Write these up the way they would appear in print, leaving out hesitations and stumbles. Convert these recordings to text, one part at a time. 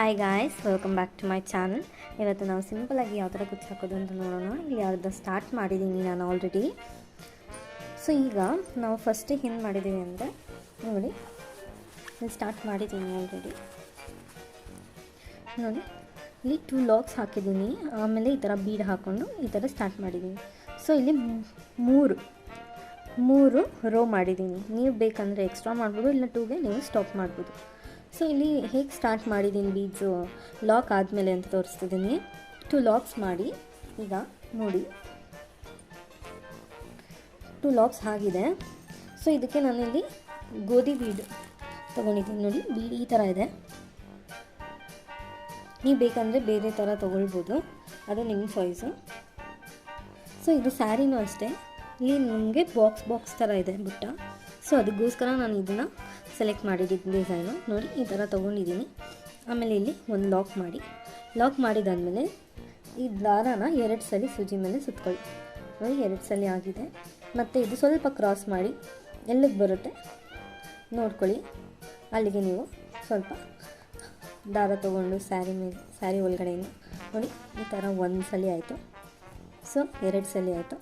Hi guys, welcome back to my channel. ಇವತ್ತು ನಾವು ಸಿಂಪಲಾಗಿ ಯಾವ ಥರ ಕುಚ್ಚು ಹಾಕೋದು ಅಂತ ನೋಡೋಣ. ಇಲ್ಲಿ ಯಾವ್ದು ಸ್ಟಾರ್ಟ್ ಮಾಡಿದ್ದೀನಿ ನಾನು ಆಲ್ರೆಡಿ. ಸೊ ಈಗ ನಾವು ಫಸ್ಟ್ ಏನು ಮಾಡಿದ್ದೀವಿ ಅಂದರೆ ನೋಡಿ, ಇಲ್ಲಿ ಸ್ಟಾರ್ಟ್ ಮಾಡಿದ್ದೀನಿ ಆಲ್ರೆಡಿ. ನೋಡಿ, ಇಲ್ಲಿ 2 ಲಾಕ್ಸ್ ಹಾಕಿದ್ದೀನಿ. ಆಮೇಲೆ ಈ ಥರ ಬೀಡ್ ಹಾಕ್ಕೊಂಡು ಈ ಥರ ಸ್ಟಾರ್ಟ್ ಮಾಡಿದ್ದೀನಿ. ಸೊ ಇಲ್ಲಿ ಮೂರು ರೋ ಮಾಡಿದ್ದೀನಿ. ನೀವು ಬೇಕಂದರೆ ಎಕ್ಸ್ಟ್ರಾ ಮಾಡ್ಬೋದು, ಇಲ್ಲ 2ಗೆ ನೀವು ಸ್ಟಾಪ್ ಮಾಡ್ಬೋದು. ಸೊ ಇಲ್ಲಿ ಹೇಗೆ ಸ್ಟಾರ್ಟ್ ಮಾಡಿದ್ದೀನಿ ಬೀಡ್ಸು ಲಾಕ್ ಆದಮೇಲೆ ಅಂತ ತೋರಿಸ್ತಿದ್ದೀನಿ. 2 ಲಾಕ್ಸ್ ಮಾಡಿ ಈಗ ನೋಡಿ 2 ಲಾಕ್ಸ್ ಆಗಿದೆ. ಸೊ ಇದಕ್ಕೆ ನಾನಿಲ್ಲಿ ಗೋಧಿ ಬೀಡ್ ತೊಗೊಂಡಿದ್ದೀನಿ. ನೋಡಿ, ಬೀಡ್ ಈ ಥರ ಇದೆ. ನೀವು ಬೇಕಂದರೆ ಬೇರೆ ಥರ ತೊಗೊಳ್ಬೋದು, ಅದು ನಿಮ್ಮ ಚಾಯ್ಸು. ಸೊ ಇದು ಸ್ಯಾರಿನೂ ಅಷ್ಟೇ. ಇಲ್ಲಿ ನಿಮಗೆ ಬಾಕ್ಸ್ ಥರ ಇದೆ ಬುಟ್ಟ. ಸೊ ಅದಕ್ಕೋಸ್ಕರ ನಾನು ಇದನ್ನು ಸೆಲೆಕ್ಟ್ ಮಾಡಿದ್ದೀನಿ ಡಿಸೈನು. ನೋಡಿ, ಈ ಥರ ತೊಗೊಂಡಿದ್ದೀನಿ. ಆಮೇಲೆ ಇಲ್ಲಿ ಒಂದು ಲಾಕ್ ಮಾಡಿದಾದಮೇಲೆ ಈ ದಾರಾನ 2 ಸಲ ಸೂಜಿ ಮೇಲೆ ಸುತ್ಕೊಳ್ಳಿ. ನೋಡಿ, 2 ಸಲ ಆಗಿದೆ. ಮತ್ತು ಇದು ಸ್ವಲ್ಪ ಕ್ರಾಸ್ ಮಾಡಿ ಎಲ್ಲಿಗೆ ಬರುತ್ತೆ ನೋಡ್ಕೊಳ್ಳಿ. ಅಲ್ಲಿಗೆ ನೀವು ಸ್ವಲ್ಪ ದಾರ ತೊಗೊಂಡು ಸ್ಯಾರಿ ಒಳಗಡೆಯಿಂದ ನೋಡಿ ಈ ಥರ 1 ಸಲ ಆಯಿತು. ಸೊ 2 ಸಲ ಆಯಿತು.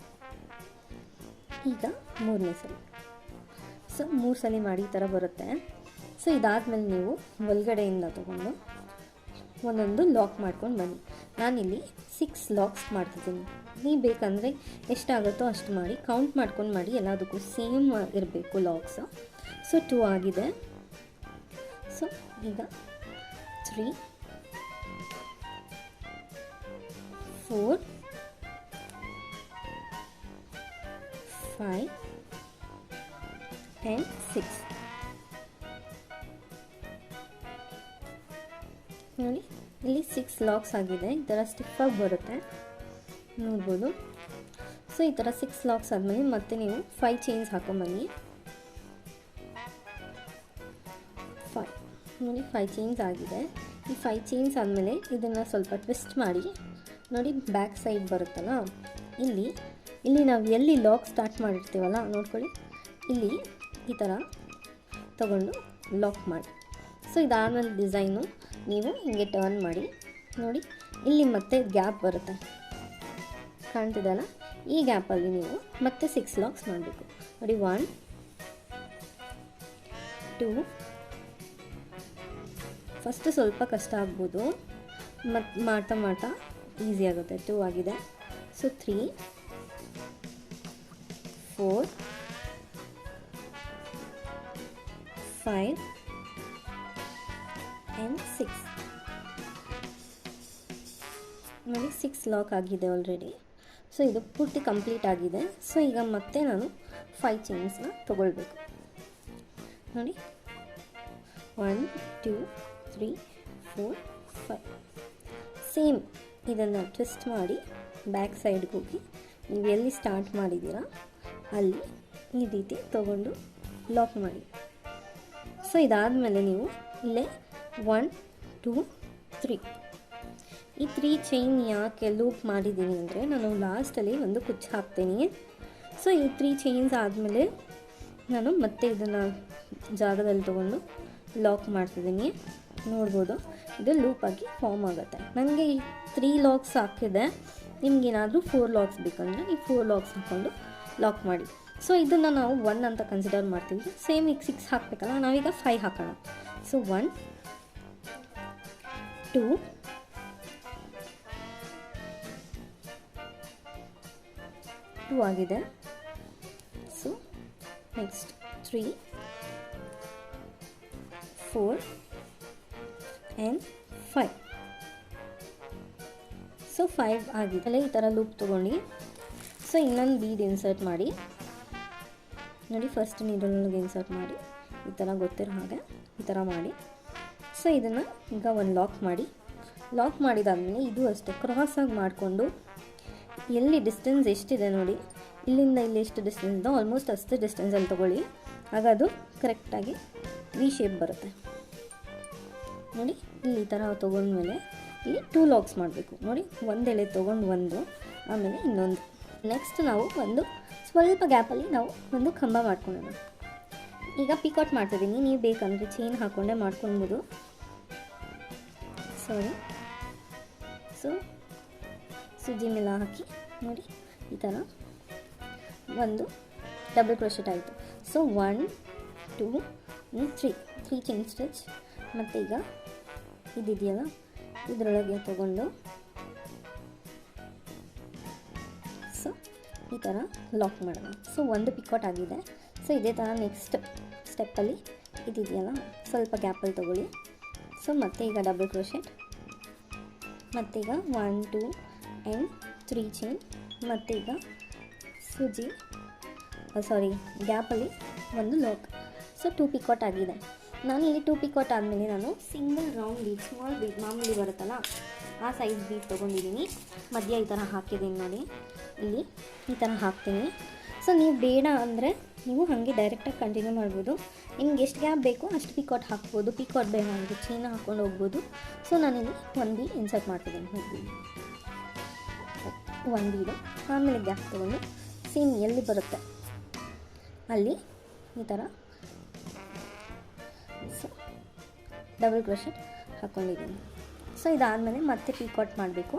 ಈಗ 3ನೇ ಸಲ. ಸೊ 3 ಸಲ ಮಾಡಿ ಈ ಥರ ಬರುತ್ತೆ. ಸೊ ಇದಾದಮೇಲೆ ನೀವು ಒಳಗಡೆಯಿಂದ ತೊಗೊಂಡು ಒಂದೊಂದು ಲಾಕ್ ಮಾಡ್ಕೊಂಡು ಬನ್ನಿ. ನಾನಿಲ್ಲಿ 6 ಲಾಕ್ಸ್ ಮಾಡ್ತಿದ್ದೀನಿ. ನೀವು ಬೇಕಂದರೆ ಎಷ್ಟಾಗುತ್ತೋ ಅಷ್ಟು ಮಾಡಿ, ಕೌಂಟ್ ಮಾಡ್ಕೊಂಡು ಮಾಡಿ. ಎಲ್ಲದಕ್ಕೂ ಸೇಮ್ ಇರಬೇಕು ಲಾಕ್ಸು. ಸೊ 2 ಆಗಿದೆ. ಸೊ ಈಗ 3 4 5 and 6 ನೋಡಿ, ಇಲ್ಲಿ 6 ಲಾಕ್ಸ್ ಆಗಿದೆ. ಈ ಥರ ಸ್ಟಿಫಾಗಿ ಬರುತ್ತೆ, ನೋಡ್ಬೋದು. ಸೊ ಈ ಥರ 6 ಲಾಕ್ಸ್ ಆದಮೇಲೆ ಮತ್ತೆ ನೀವು 5 ಚೈನ್ಸ್ ಹಾಕೊಂಬನ್ನಿ. 5 ನೋಡಿ, 5 ಚೈನ್ಸ್ ಆಗಿದೆ. ಈ 5 ಚೈನ್ಸ್ ಆದಮೇಲೆ ಇದನ್ನು ಸ್ವಲ್ಪ ಟ್ವಿಸ್ಟ್ ಮಾಡಿ ನೋಡಿ, ಬ್ಯಾಕ್ ಸೈಡ್ ಬರುತ್ತಲ್ಲ, ಇಲ್ಲಿ ನಾವು ಎಲ್ಲಿ ಲಾಕ್ ಸ್ಟಾರ್ಟ್ ಮಾಡಿರ್ತೀವಲ್ಲ ನೋಡ್ಕೊಳ್ಳಿ, ಇಲ್ಲಿ ಈ ಥರ ತಗೊಂಡು ಲಾಕ್ ಮಾಡಿ. ಸೊ ಇದಾದಮೇಲೆ ಡಿಸೈನು ನೀವು ಹಿಂಗೆ ಟರ್ನ್ ಮಾಡಿ ನೋಡಿ, ಇಲ್ಲಿ ಮತ್ತೆ ಗ್ಯಾಪ್ ಬರುತ್ತೆ, ಕಾಣ್ತಿದೆಯಲ್ಲ, ಈ ಗ್ಯಾಪಲ್ಲಿ ನೀವು ಮತ್ತೆ 6 ಲಾಕ್ಸ್ ಮಾಡಬೇಕು. ನೋಡಿ, 1 2 ಫಸ್ಟು ಸ್ವಲ್ಪ ಕಷ್ಟ ಆಗ್ಬೋದು, ಮತ್ತು ಮಾಡ್ತಾ ಈಸಿ ಆಗುತ್ತೆ. 2 ಆಗಿದೆ. ಸೊ 3 4 5 and 6 ನೋಡಿ, 6 ಲಾಕ್ ಆಗಿದೆ ಆಲ್ರೆಡಿ. ಸೊ ಇದು ಪೂರ್ತಿ ಕಂಪ್ಲೀಟ್ ಆಗಿದೆ. ಸೊ ಈಗ ಮತ್ತೆ ನಾನು 5 ಚೈನ್ಸ್ನ ತೊಗೊಳ್ಬೇಕು. ನೋಡಿ, 1 2 3 4 5 ಸೇಮ್ ಇದನ್ನು ಟ್ವಿಸ್ಟ್ ಮಾಡಿ ಬ್ಯಾಕ್ ಸೈಡ್ಗೆ ಹೋಗಿ ನೀವು ಎಲ್ಲಿ ಸ್ಟಾರ್ಟ್ ಮಾಡಿದ್ದೀರಾ ಅಲ್ಲಿ ಈ ರೀತಿ ತೊಗೊಂಡು ಲಾಕ್ ಮಾಡಿ. ಸೊ ಇದಾದಮೇಲೆ ನೀವು ಇಲ್ಲೇ 1 2 3 ಈ 3 ಚೈನ್ ಯಾಕೆ ಲೂಪ್ ಮಾಡಿದ್ದೀನಿ ಅಂದರೆ, ನಾನು ಲಾಸ್ಟಲ್ಲಿ ಒಂದು ಕುಚ್ಚು ಹಾಕ್ತೀನಿ. ಸೊ ಈ 3 ಚೈನ್ಸ್ ಆದಮೇಲೆ ನಾನು ಮತ್ತೆ ಇದನ್ನು ಜಾಗದಲ್ಲಿ ತೊಗೊಂಡು ಲಾಕ್ ಮಾಡ್ತಿದ್ದೀನಿ. ನೋಡ್ಬೋದು, ಇದು ಲೂಪಾಗಿ ಫಾರ್ಮ್ ಆಗುತ್ತೆ. ನನಗೆ ಈ 3 ಲಾಕ್ಸ್ ಹಾಕಿದೆ. ನಿಮಗೇನಾದರೂ 4 ಲಾಕ್ಸ್ ಬೇಕಂದರೆ ಈ 4 ಲಾಕ್ಸ್ ಹಾಕ್ಕೊಂಡು ಲಾಕ್ ಮಾಡಿ. ಸೊ ಇದನ್ನು ನಾವು 1 ಅಂತ ಕನ್ಸಿಡರ್ ಮಾಡ್ತೀವಿ. ಸೇಮ್ ಈಗ 6 ಹಾಕಬೇಕಲ್ಲ, ನಾವೀಗ 5 ಹಾಕೋಣ. ಸೊ 1 2 2 ಆಗಿದೆ. So next 3 4 and 5. ಸೊ 5 ಆಗಿದೆ. ಈ ಥರ ಲೂಪ್ ತೊಗೊಂಡು ಸೊ ಇನ್ನೊಂದು ಬೀಡ್ ಇನ್ಸರ್ಟ್ ಮಾಡಿ ನೋಡಿ, ಫಸ್ಟ್ ನೀಡಲ್ಗೆ ಇನ್ಸರ್ಟ್ ಮಾಡಿ ಈ ಥರ ಗೊತ್ತಿರೋ ಹಾಗೆ ಈ ಥರ ಮಾಡಿ. ಸೊ ಇದನ್ನು ಈಗ ಒಂದು ಲಾಕ್ ಮಾಡಿದಾದ್ಮೇಲೆ ಇದು ಅಷ್ಟೇ ಕ್ರಾಸಾಗಿ ಮಾಡಿಕೊಂಡು ಎಲ್ಲಿ ಡಿಸ್ಟೆನ್ಸ್ ಎಷ್ಟಿದೆ ನೋಡಿ, ಇಲ್ಲಿಂದ ಇಲ್ಲಿ ಎಷ್ಟು ಡಿಸ್ಟೆನ್ಸ್ ಇದೆ ಆಲ್ಮೋಸ್ಟ್ ಅಷ್ಟು ಡಿಸ್ಟೆನ್ಸಲ್ಲಿ ತೊಗೊಳ್ಳಿ. ಆಗ ಅದು ಕರೆಕ್ಟಾಗಿ ವಿ ಶೇಪ್ ಬರುತ್ತೆ. ನೋಡಿ, ಇಲ್ಲಿ ಈ ಥರ ತೊಗೊಂಡ್ಮೇಲೆ ಇಲ್ಲಿ 2 ಲಾಕ್ಸ್ ಮಾಡಬೇಕು. ನೋಡಿ, ಒಂದು ಎಳೆ ತೊಗೊಂಡು ಒಂದು, ಆಮೇಲೆ ಇನ್ನೊಂದು. ನೆಕ್ಸ್ಟ್ ನಾವು ಒಂದು ಸ್ವಲ್ಪ ಗ್ಯಾಪಲ್ಲಿ ನಾವು ಒಂದು ಕಂಬ ಮಾಡ್ಕೊಳ್ಳೋಣ. ಈಗ ಪಿಕಾಟ್ ಮಾಡ್ತಿದ್ದೀನಿ. ನೀವು ಬೇಕಂದರೆ ಚೈನ್ ಹಾಕ್ಕೊಂಡೇ ಮಾಡ್ಕೊಳ್ಬೋದು. ಸಾರಿ. ಸೊ ಸೂಜಿ ಮೇಲೆ ಹಾಕಿ ನೋಡಿ ಈ ಥರ ಒಂದು ಡಬಲ್ ಕ್ರೋಶೆಟ್ ಆಯಿತು. So 1 2 3 chain stitch. ಮತ್ತು ಈಗ ಇದಿದೆಯಲ್ಲ ಇದರೊಳಗೆ ತಗೊಂಡು ಸೊ ಈ ಥರ ಲಾಕ್ ಮಾಡೋಣ. ಸೊ ಒಂದು ಪಿಕಾಟ್ ಆಗಿದೆ. ಸೊ ಇದೇ ಥರ ನೆಕ್ಸ್ಟ್ ಸ್ಟೆಪ್ಪಲ್ಲಿ ಇದಿದೆಯಲ್ಲ ಸ್ವಲ್ಪ ಗ್ಯಾಪಲ್ಲಿ ತೊಗೊಳ್ಳಿ. ಸೊ ಮತ್ತೆ ಈಗ ಡಬಲ್ ಕ್ರೋಶೆಟ್, ಮತ್ತೀಗ 1 2 ಆ್ಯಂಡ್ 3 ಚೈನ್, ಮತ್ತೀಗ ಸೂಜಿ ಗ್ಯಾಪಲ್ಲಿ ಒಂದು ಲಾಕ್. ಸೊ 2 ಪಿಕಾಟ್ ಆಗಿದೆ. ನಾನು ಇಲ್ಲಿ 2 ಪಿಕಾಟ್ ಆದಮೇಲೆ ನಾನು single round bead, small bead ಮಾಮೂಲಿ ಬರುತ್ತಲ್ಲ ಆ ಸೈಜ್ ಬೀಡ್ ತೊಗೊಂಡಿದ್ದೀನಿ. ಮಧ್ಯ ಈ ಥರ ಹಾಕಿದ್ದೀನಿ ನೋಡಿ, ಇಲ್ಲಿ ಈ ಥರ ಹಾಕ್ತೀನಿ. ಸೊ ನೀವು ಬೇಡ ಅಂದರೆ ನೀವು ಹಾಗೆ ಡೈರೆಕ್ಟಾಗಿ ಕಂಟಿನ್ಯೂ ಮಾಡ್ಬೋದು. ನಿಮ್ಗೆ ಎಷ್ಟು ಗ್ಯಾಪ್ ಬೇಕೋ ಅಷ್ಟು ಪಿಕಾಟ್ ಹಾಕ್ಬೋದು. ಪಿಕಾಟ್ ಬೇಡ ಅಂದರೆ ಚೈನ ಹಾಕ್ಕೊಂಡು ಹೋಗ್ಬೋದು. ಸೊ ನಾನಿಲ್ಲಿ ಒಂದು ಬೀಡ್ ಇನ್ಸರ್ಟ್ ಮಾಡ್ತಿದ್ದೀನಿ, ಒಂದು ಬೀಡು. ಆಮೇಲೆ ಗ್ಯಾಪ್ ತೊಗೊಂಡು ಸೇಮ್ ಎಲ್ಲಿ ಬರುತ್ತೆ ಅಲ್ಲಿ ಈ ಥರ ಸೊ ಡಬಲ್ ಕ್ರೋಶೆಟ್ ಹಾಕ್ಕೊಂಡಿದ್ದೀನಿ. ಸೊ ಇದಾದಮೇಲೆ ಮತ್ತೆ ಪಿಕಾಟ್ ಮಾಡಬೇಕು.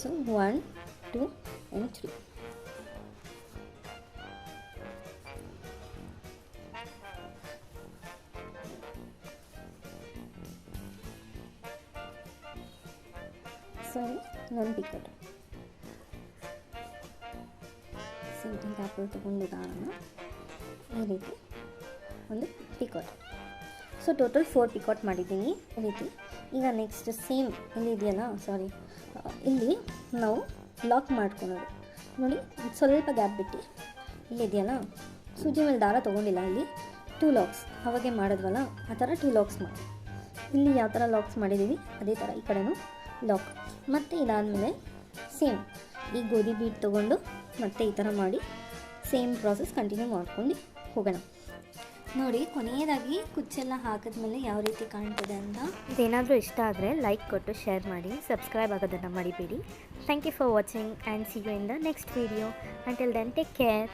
So 1 2 and 3. ಸೊ ಒಂದು ಪಿಕಾಟ್ ಸಿಂಪಲ್ ಗ್ಯಾಪಲ್ ತೊಗೊಂಡಿದ್ದಾನ ಈ ರೀತಿ ಒಂದು ಪಿಕಾಟ್. ಸೊ ಟೋಟಲ್ 4 ಪಿಕಾಟ್ ಮಾಡಿದ್ದೀನಿ ಈ ರೀತಿ. ಈಗ ನೆಕ್ಸ್ಟ್ ಸೇಮ್ ಇಲ್ಲಿ ಇದೆಯಲ್ಲ ಇಲ್ಲಿ ನಾವು ಲಾಕ್ ಮಾಡ್ಕೊಳೋದು ನೋಡಿ. ಸ್ವಲ್ಪ ಗ್ಯಾಪ್ ಬಿಟ್ಟು ಇಲ್ಲಿ ಇದೆಯಲ್ಲ ಸೂಜಿ ಮೇಲೆ ದಾರ ತೊಗೊಂಡಿಲ್ಲ, ಇಲ್ಲಿ 2 ಲಾಕ್ಸ್ ಅವಾಗೆ ಮಾಡಿದ್ವಲ್ಲ ಆ ಥರ 2 ಲಾಕ್ಸ್ ಮಾಡಿ. ಇಲ್ಲಿ ಯಾವ ಥರ ಲಾಕ್ಸ್ ಮಾಡಿದ್ದೀವಿ ಅದೇ ಥರ ಈ ಕಡೆನೂ ಲಾಕ್. ಮತ್ತು ಇದಾದಮೇಲೆ ಸೇಮ್ ಈ ಗೋಧಿ ಬೀಟ್ ತೊಗೊಂಡು ಮತ್ತೆ ಈ ಥರ ಮಾಡಿ ಸೇಮ್ ಪ್ರಾಸೆಸ್ ಕಂಟಿನ್ಯೂ ಮಾಡ್ಕೊಂಡು ಹೋಗೋಣ. ನೋಡಿ ಕೊನೆಯದಾಗಿ ಕುಚ್ಚೆಲ್ಲ ಹಾಕಿದ್ಮೇಲೆ ಯಾವ ರೀತಿ ಕಾಣ್ತದೆ ಅಂತ. ಇದೇನಾದರೂ ಇಷ್ಟ ಆದರೆ ಲೈಕ್ ಕೊಟ್ಟು ಶೇರ್ ಮಾಡಿ, ಸಬ್ಸ್ಕ್ರೈಬ್ ಆಗೋದನ್ನು ಮರಿಬೇಡಿ. Thank you for watching and see you in the next video. Until then take care.